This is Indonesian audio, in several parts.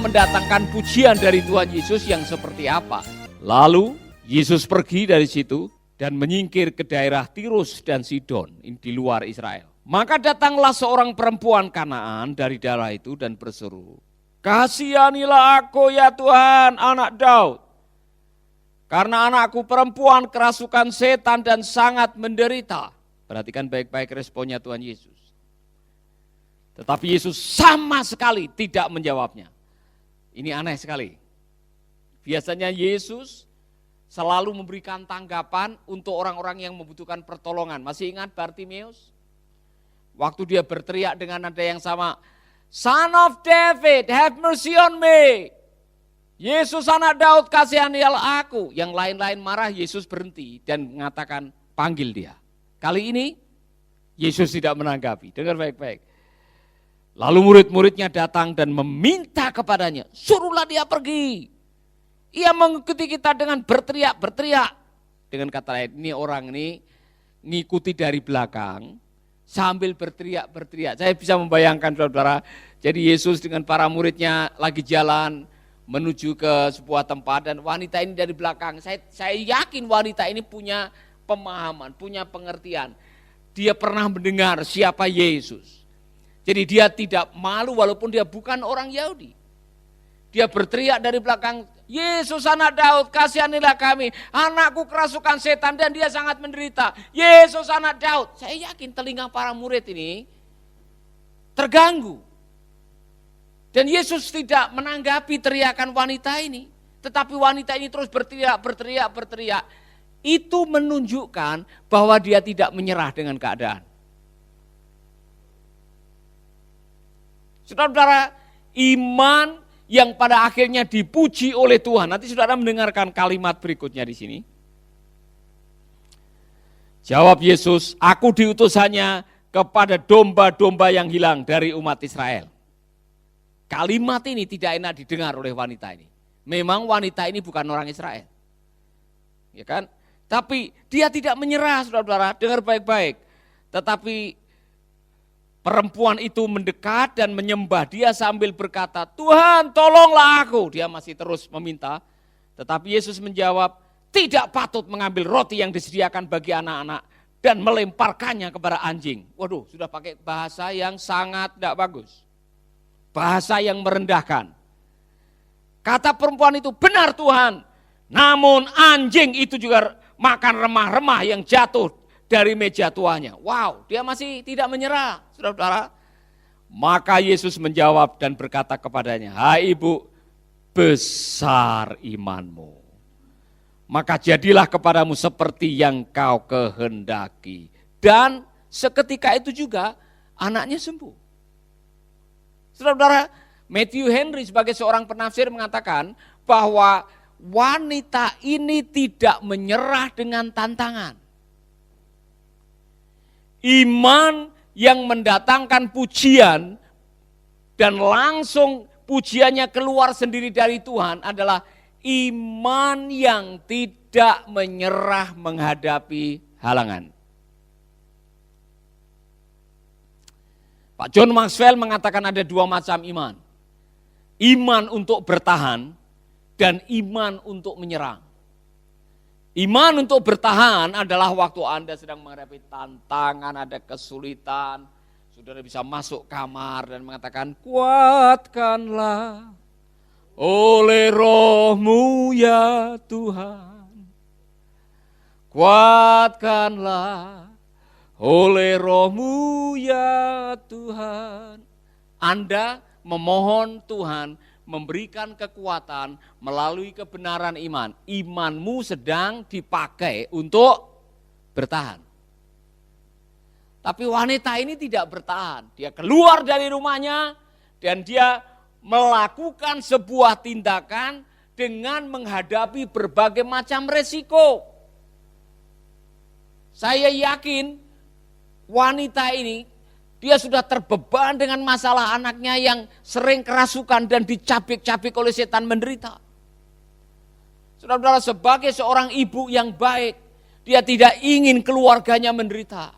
mendatangkan pujian dari Tuhan Yesus yang seperti apa. Lalu Yesus pergi dari situ dan menyingkir ke daerah Tirus dan Sidon di luar Israel. Maka datanglah seorang perempuan Kanaan dari daerah itu dan berseru, "Kasihanilah aku ya Tuhan, anak Daud. Karena anakku perempuan kerasukan setan dan sangat menderita." Perhatikan baik-baik responnya Tuhan Yesus. Tetapi Yesus sama sekali tidak menjawabnya. Ini aneh sekali. Biasanya Yesus selalu memberikan tanggapan untuk orang-orang yang membutuhkan pertolongan. Masih ingat Bartimeus? Waktu dia berteriak dengan nada yang sama, "Son of David, have mercy on me." Yesus anak Daud, kasihanilah aku. Yang lain-lain marah, Yesus berhenti dan mengatakan, "Panggil dia." Kali ini Yesus tidak menanggapi. Dengar baik-baik. Lalu murid-muridnya datang dan meminta kepadanya, "Suruhlah dia pergi." Ia mengikuti kita dengan berteriak-berteriak. Dengan kata lain, ini orang ini ngikuti dari belakang sambil berteriak-berteriak. Saya bisa membayangkan saudara, jadi Yesus dengan para muridnya lagi jalan menuju ke sebuah tempat dan wanita ini dari belakang. Saya yakin wanita ini punya pemahaman, punya pengertian. Dia pernah mendengar siapa Yesus. Jadi dia tidak malu walaupun dia bukan orang Yahudi. Dia berteriak dari belakang, "Yesus anak Daud, kasihanilah kami. Anakku kerasukan setan dan dia sangat menderita. Yesus anak Daud." Saya yakin telinga para murid ini terganggu. Dan Yesus tidak menanggapi teriakan wanita ini. Tetapi wanita ini terus berteriak. Itu menunjukkan bahwa dia tidak menyerah dengan keadaan. Saudara-saudara, iman yang pada akhirnya dipuji oleh Tuhan. Nanti saudara mendengarkan kalimat berikutnya di sini. Jawab Yesus, "Aku diutus hanya kepada domba-domba yang hilang dari umat Israel." Kalimat ini tidak enak didengar oleh wanita ini. Memang wanita ini bukan orang Israel. Ya kan? Tapi dia tidak menyerah, saudara-saudara, dengar baik-baik. Tetapi perempuan itu mendekat dan menyembah dia sambil berkata, "Tuhan, tolonglah aku." Dia masih terus meminta. Tetapi Yesus menjawab, "Tidak patut mengambil roti yang disediakan bagi anak-anak dan melemparkannya kepada anjing." Waduh, sudah pakai bahasa yang sangat tidak bagus. Bahasa yang merendahkan. Kata perempuan itu, "Benar Tuhan, namun anjing itu juga makan remah-remah yang jatuh dari meja tuannya." Wow, dia masih tidak menyerah, saudara-saudara. Maka Yesus menjawab dan berkata kepadanya, "Hai ibu, besar imanmu. Maka jadilah kepadamu seperti yang kau kehendaki." Dan seketika itu juga anaknya sembuh. Saudara-saudara, Matthew Henry sebagai seorang penafsir mengatakan bahwa wanita ini tidak menyerah dengan tantangan. Iman yang mendatangkan pujian dan langsung pujiannya keluar sendiri dari Tuhan adalah iman yang tidak menyerah menghadapi halangan. Pak John Maxwell mengatakan ada dua macam iman. Iman untuk bertahan dan iman untuk menyerang. Iman untuk bertahan adalah waktu Anda sedang menghadapi tantangan, ada kesulitan, saudara bisa masuk kamar dan mengatakan, "Kuatkanlah oleh Roh-Mu ya Tuhan. Kuatkanlah oleh Roh-Mu ya Tuhan." Anda memohon Tuhan memberikan kekuatan melalui kebenaran iman. Imanmu sedang dipakai untuk bertahan. Tapi wanita ini tidak bertahan. Dia keluar dari rumahnya dan dia melakukan sebuah tindakan dengan menghadapi berbagai macam resiko. Saya yakin wanita ini dia sudah terbeban dengan masalah anaknya yang sering kerasukan dan dicabik-cabik oleh setan menderita. Saudara-saudara, sebagai seorang ibu yang baik, dia tidak ingin keluarganya menderita.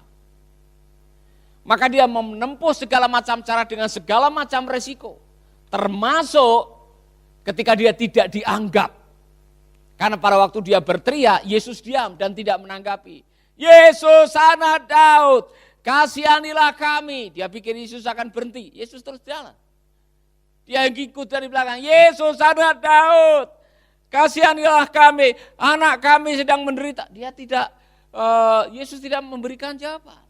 Maka dia menempuh segala macam cara dengan segala macam resiko. Termasuk ketika dia tidak dianggap. Karena pada waktu dia berteriak, Yesus diam dan tidak menanggapi. Yesus anak Daud, kasihanilah kami. Dia pikir Yesus akan berhenti, Yesus terus jalan. Dia ikut dari belakang, Yesus anak Daud, kasihanilah kami, anak kami sedang menderita. Yesus tidak memberikan jawaban.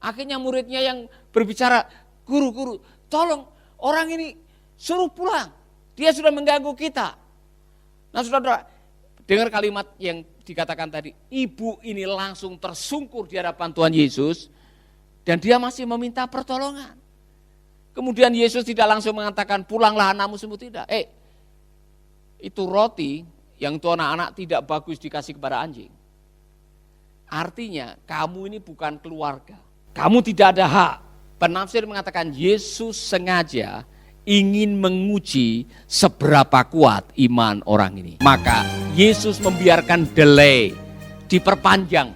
Akhirnya muridnya yang berbicara, guru, tolong orang ini suruh pulang. Dia sudah mengganggu kita. Nah saudara, dengar kalimat yang dikatakan tadi. Ibu ini langsung tersungkur di hadapan Tuhan Yesus. Dan dia masih meminta pertolongan. Kemudian Yesus tidak langsung mengatakan, pulanglah anakmu sembuh, tidak. Itu roti yang itu anak-anak tidak bagus dikasih kepada anjing. Artinya kamu ini bukan keluarga. Kamu tidak ada hak. Penafsir mengatakan Yesus sengaja ingin menguji seberapa kuat iman orang ini. Maka Yesus membiarkan delay, diperpanjang.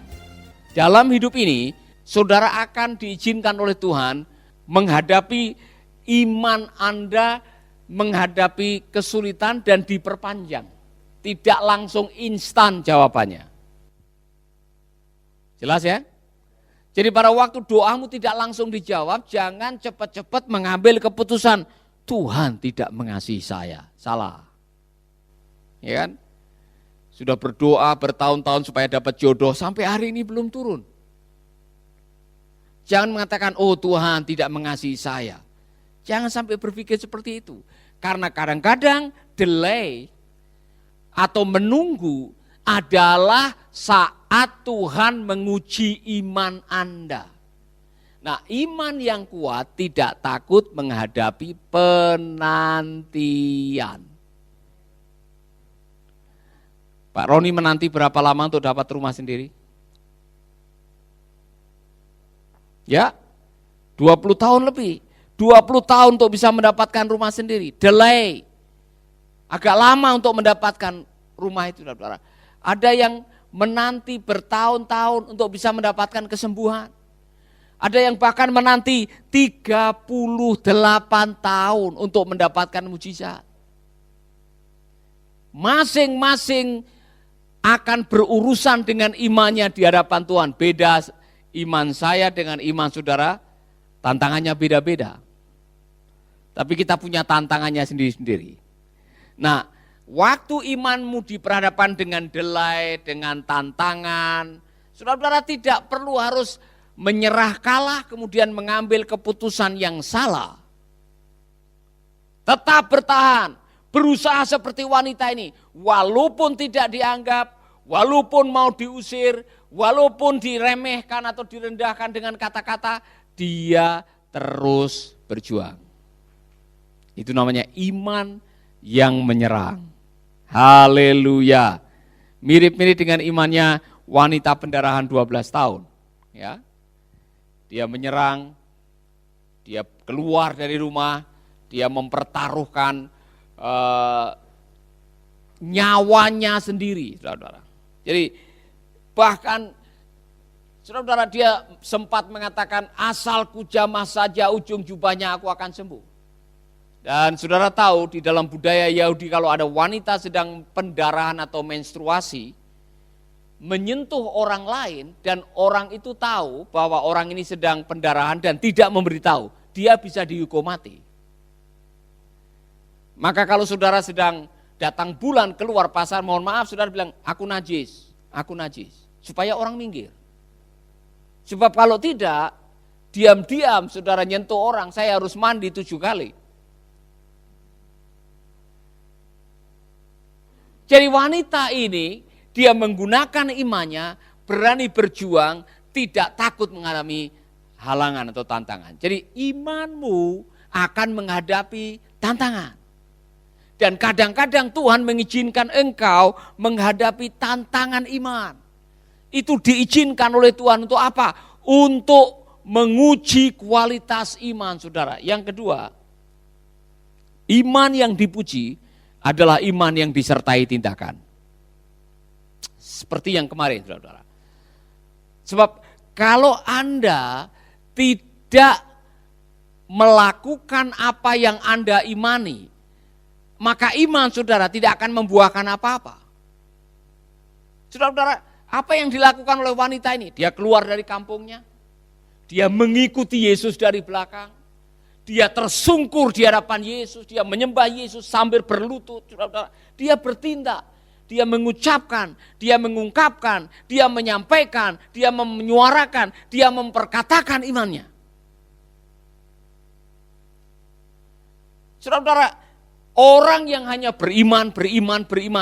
Dalam hidup ini, saudara akan diizinkan oleh Tuhan menghadapi iman Anda, menghadapi kesulitan dan diperpanjang. Tidak langsung instan jawabannya. Jelas ya? Jadi pada waktu doamu tidak langsung dijawab, jangan cepat-cepat mengambil keputusan, Tuhan tidak mengasihi saya, salah. Ya kan? Sudah berdoa bertahun-tahun supaya dapat jodoh, sampai hari ini belum turun. Jangan mengatakan, oh Tuhan tidak mengasihi saya. Jangan sampai berpikir seperti itu. Karena kadang-kadang delay atau menunggu adalah saat Tuhan menguji iman Anda. Nah, iman yang kuat tidak takut menghadapi penantian. Pak Roni menanti berapa lama untuk dapat rumah sendiri? Ya, 20 tahun lebih. 20 tahun untuk bisa mendapatkan rumah sendiri. Delay. Agak lama untuk mendapatkan rumah itu. Ada yang menanti bertahun-tahun untuk bisa mendapatkan kesembuhan. Ada yang bahkan menanti 38 tahun untuk mendapatkan mujizat. Masing-masing akan berurusan dengan imannya di hadapan Tuhan. Beda iman saya dengan iman saudara, tantangannya beda-beda. Tapi kita punya tantangannya sendiri-sendiri. Nah, waktu imanmu diperhadapkan dengan delay, dengan tantangan, saudara-saudara tidak perlu harus menyerah kalah kemudian mengambil keputusan yang salah. Tetap bertahan, berusaha seperti wanita ini. Walaupun tidak dianggap, walaupun mau diusir, walaupun diremehkan atau direndahkan dengan kata-kata, dia terus berjuang. Itu namanya iman yang menyerang. Haleluya. Mirip-mirip dengan imannya wanita pendarahan 12 tahun. Ya. Dia menyerang, dia keluar dari rumah, dia mempertaruhkan nyawanya sendiri, saudara-saudara. Jadi bahkan saudara-saudara dia sempat mengatakan, asal ku jamah saja ujung jubahnya aku akan sembuh. Dan saudara tahu di dalam budaya Yahudi kalau ada wanita sedang pendarahan atau menstruasi, menyentuh orang lain dan orang itu tahu bahwa orang ini sedang pendarahan dan tidak memberitahu, dia bisa dihukum mati. Maka kalau saudara sedang datang bulan keluar pasar, mohon maaf saudara bilang, aku najis, supaya orang minggir. Sebab kalau tidak, diam-diam saudara nyentuh orang, saya harus mandi 7 kali. Jadi wanita ini, dia menggunakan imannya, berani berjuang, tidak takut mengalami halangan atau tantangan. Jadi imanmu akan menghadapi tantangan. Dan kadang-kadang Tuhan mengizinkan engkau menghadapi tantangan iman. Itu diizinkan oleh Tuhan untuk apa? Untuk menguji kualitas iman saudara. Yang kedua, iman yang dipuji adalah iman yang disertai tindakan. Seperti yang kemarin, saudara-saudara. Sebab kalau Anda tidak melakukan apa yang Anda imani, maka iman saudara tidak akan membuahkan apa-apa. Saudara-saudara, apa yang dilakukan oleh wanita ini? Dia keluar dari kampungnya, dia mengikuti Yesus dari belakang, dia tersungkur di hadapan Yesus, dia menyembah Yesus sambil berlutut. Saudara-saudara, dia bertindak, dia mengucapkan, dia mengungkapkan, dia menyampaikan, dia menyuarakan, dia memperkatakan imannya. Saudara-saudara, orang yang hanya beriman,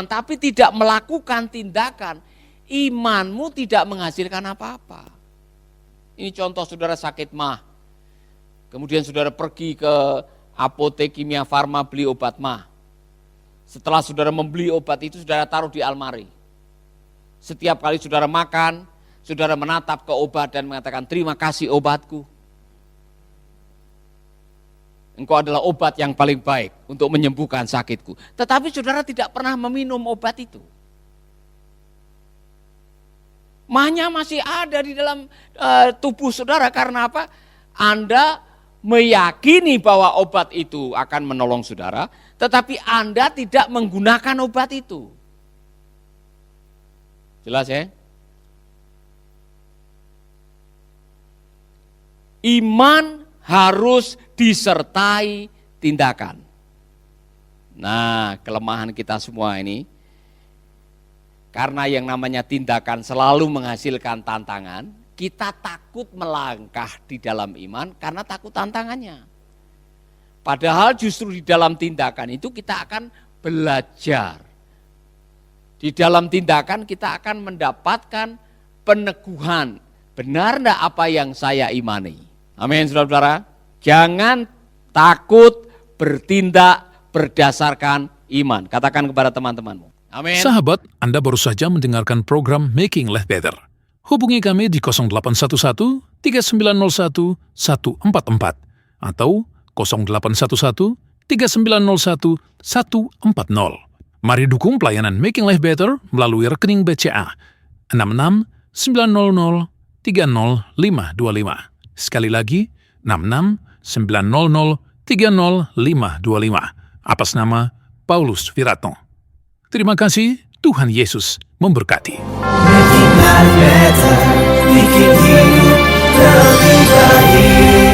tapi tidak melakukan tindakan, imanmu tidak menghasilkan apa-apa. Ini contoh saudara sakit mah. Kemudian saudara pergi ke apotek Kimia Farma beli obat mah. Setelah saudara membeli obat itu, saudara taruh di almari. Setiap kali saudara makan, saudara menatap ke obat dan mengatakan, terima kasih obatku. Engkau adalah obat yang paling baik untuk menyembuhkan sakitku. Tetapi saudara tidak pernah meminum obat itu. Mahnya masih ada di dalam tubuh saudara. Karena apa? Anda meyakini bahwa obat itu akan menolong saudara, tetapi Anda tidak menggunakan obat itu. Jelas ya? Iman harus disertai tindakan. Nah, kelemahan kita semua ini, karena yang namanya tindakan selalu menghasilkan tantangan, kita takut melangkah di dalam iman karena takut tantangannya. Padahal justru di dalam tindakan itu kita akan belajar. Di dalam tindakan kita akan mendapatkan peneguhan. Benar enggak apa yang saya imani? Amin, saudara-saudara. Jangan takut bertindak berdasarkan iman. Katakan kepada teman-temanmu. Amin. Sahabat, Anda baru saja mendengarkan program Making Life Better. Hubungi kami di 0811 3901 144 atau 0811 3901 140. Mari dukung pelayanan Making Life Better melalui rekening BCA 66 900 30525. Sekali lagi, 66 900 30525 atas nama Paulus Wiratno. Terima kasih, Tuhan Yesus memberkati. Making life better, bikin hidup lebih baik.